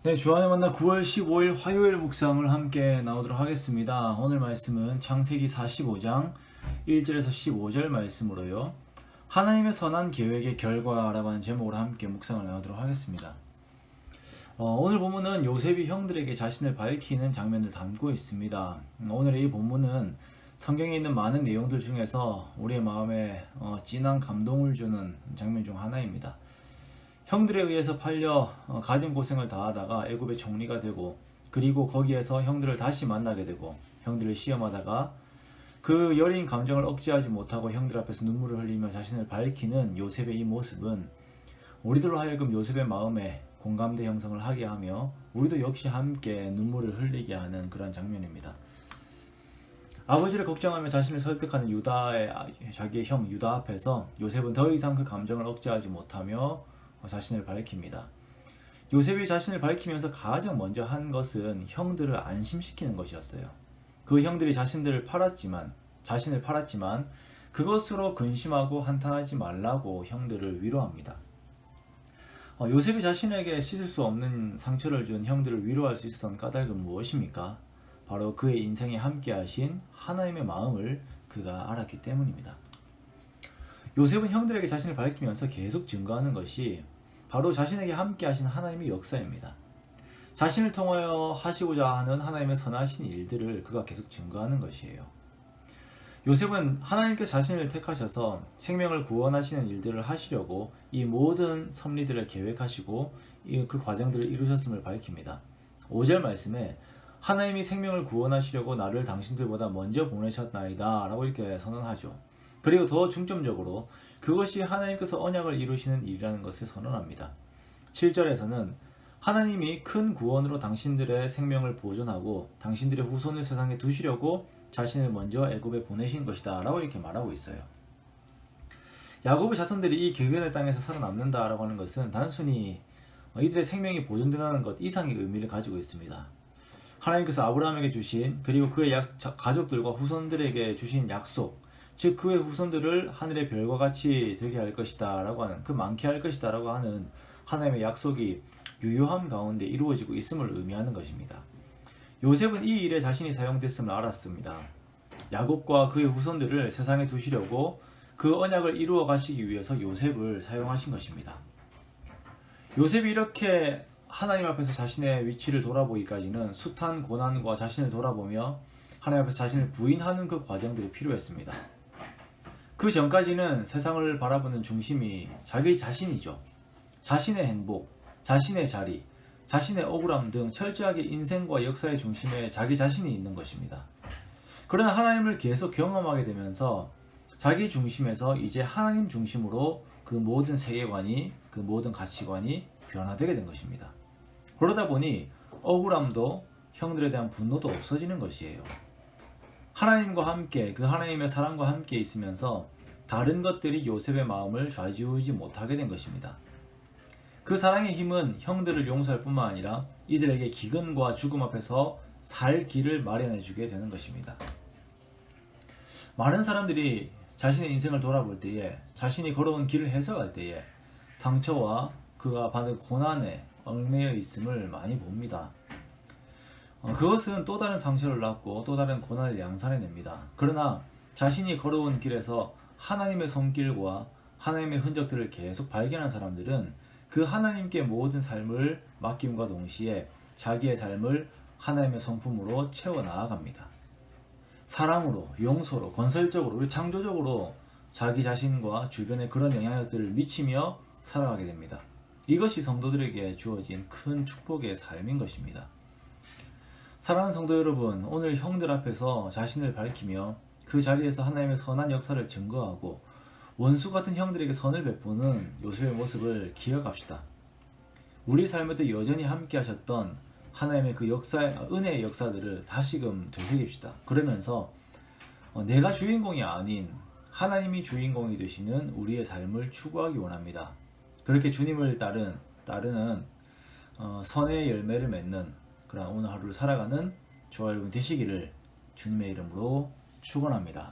네, 주안의 만나 9월 15일 화요일 묵상을 함께 나오도록 하겠습니다. 오늘 말씀은 창세기 45장 1절에서 15절 말씀으로요. 하나님의 선한 계획의 결과라고 하는 제목으로 함께 묵상을 나오도록 하겠습니다. 오늘 본문은 요셉이 형들에게 자신을 밝히는 장면을 담고 있습니다. 오늘의 이 본문은 성경에 있는 많은 내용들 중에서 우리의 마음에 진한 감동을 주는 장면 중 하나입니다. 형들에 의해서 팔려 가진 고생을 다하다가 애굽의 총리가 되고, 그리고 거기에서 형들을 다시 만나게 되고 형들을 시험하다가 그 여린 감정을 억제하지 못하고 형들 앞에서 눈물을 흘리며 자신을 밝히는 요셉의 이 모습은 우리들로 하여금 요셉의 마음에 공감대 형성을 하게 하며 우리도 역시 함께 눈물을 흘리게 하는 그런 장면입니다. 아버지를 걱정하며 자신을 설득하는 자기의 형 유다 앞에서 요셉은 더 이상 그 감정을 억제하지 못하며 자신을 밝힙니다. 요셉이 자신을 밝히면서 가장 먼저 한 것은 형들을 안심시키는 것이었어요. 그 형들이 자신을 팔았지만 그것으로 근심하고 한탄하지 말라고 형들을 위로합니다. 요셉이 자신에게 씻을 수 없는 상처를 준 형들을 위로할 수 있었던 까닭은 무엇입니까? 바로 그의 인생에 함께 하신 하나님의 마음을 그가 알았기 때문입니다. 요셉은 형들에게 자신을 밝히면서 계속 증거하는 것이 바로 자신에게 함께 하신 하나님의 역사입니다. 자신을 통하여 하시고자 하는 하나님의 선하신 일들을 그가 계속 증거하는 것이에요. 요셉은 하나님께서 자신을 택하셔서 생명을 구원하시는 일들을 하시려고 이 모든 섭리들을 계획하시고 그 과정들을 이루셨음을 밝힙니다. 5절 말씀에 하나님이 생명을 구원하시려고 나를 당신들보다 먼저 보내셨나이다 라고 이렇게 선언하죠. 그리고 더 중점적으로 그것이 하나님께서 언약을 이루시는 일이라는 것을 선언합니다. 7절에서는 하나님이 큰 구원으로 당신들의 생명을 보존하고 당신들의 후손을 세상에 두시려고 자신을 먼저 애굽에 보내신 것이다 라고 이렇게 말하고 있어요. 야곱의 자손들이 이 길건의 땅에서 살아남는다 라고 하는 것은 단순히 이들의 생명이 보존된다는 것 이상의 의미를 가지고 있습니다. 하나님께서 아브라함에게 주신, 그리고 그의 가족들과 후손들에게 주신 약속, 즉 그의 후손들을 하늘의 별과 같이 되게 할 것이다 라고 하는, 많게 할 것이다 라고 하는 하나님의 약속이 유효함 가운데 이루어지고 있음을 의미하는 것입니다. 요셉은 이 일에 자신이 사용됐음을 알았습니다. 야곱과 그의 후손들을 세상에 두시려고 그 언약을 이루어 가시기 위해서 요셉을 사용하신 것입니다. 요셉이 이렇게 하나님 앞에서 자신의 위치를 돌아보기까지는 숱한 고난과 자신을 돌아보며 하나님 앞에서 자신을 부인하는 그 과정들이 필요했습니다. 그 전까지는 세상을 바라보는 중심이 자기 자신이죠. 자신의 행복, 자신의 자리, 자신의 억울함 등 철저하게 인생과 역사의 중심에 자기 자신이 있는 것입니다. 그러나 하나님을 계속 경험하게 되면서 자기 중심에서 이제 하나님 중심으로 그 모든 세계관이, 그 모든 가치관이 변화되게 된 것입니다. 그러다 보니 억울함도 형들에 대한 분노도 없어지는 것이에요. 하나님과 함께, 그 하나님의 사랑과 함께 있으면서 다른 것들이 요셉의 마음을 좌지우지 못하게 된 것입니다. 그 사랑의 힘은 형들을 용서할 뿐만 아니라 이들에게 기근과 죽음 앞에서 살 길을 마련해 주게 되는 것입니다. 많은 사람들이 자신의 인생을 돌아볼 때에, 자신이 걸어온 길을 해석할 때에 상처와 그가 받은 고난에 얽매여 있음을 많이 봅니다. 그것은 또 다른 상처를 낳고 또 다른 고난을 양산해냅니다. 그러나 자신이 걸어온 길에서 하나님의 손길과 하나님의 흔적들을 계속 발견한 사람들은 그 하나님께 모든 삶을 맡김과 동시에 자기의 삶을 하나님의 성품으로 채워나아갑니다. 사랑으로, 용서로, 건설적으로, 그리고 창조적으로 자기 자신과 주변에 그런 영향력들을 미치며 살아가게 됩니다. 이것이 성도들에게 주어진 큰 축복의 삶인 것입니다. 사랑하는 성도 여러분, 오늘 형들 앞에서 자신을 밝히며 그 자리에서 하나님의 선한 역사를 증거하고 원수 같은 형들에게 선을 베푸는 요셉의 모습을 기억합시다. 우리 삶에도 여전히 함께 하셨던 하나님의 그 은혜의 역사들을 다시금 되새깁시다. 그러면서 내가 주인공이 아닌 하나님이 주인공이 되시는 우리의 삶을 추구하기 원합니다. 그렇게 주님을 따르는 선의 열매를 맺는 그런 오늘 하루를 살아가는 저와 여러분 되시기를 주님의 이름으로 축원합니다.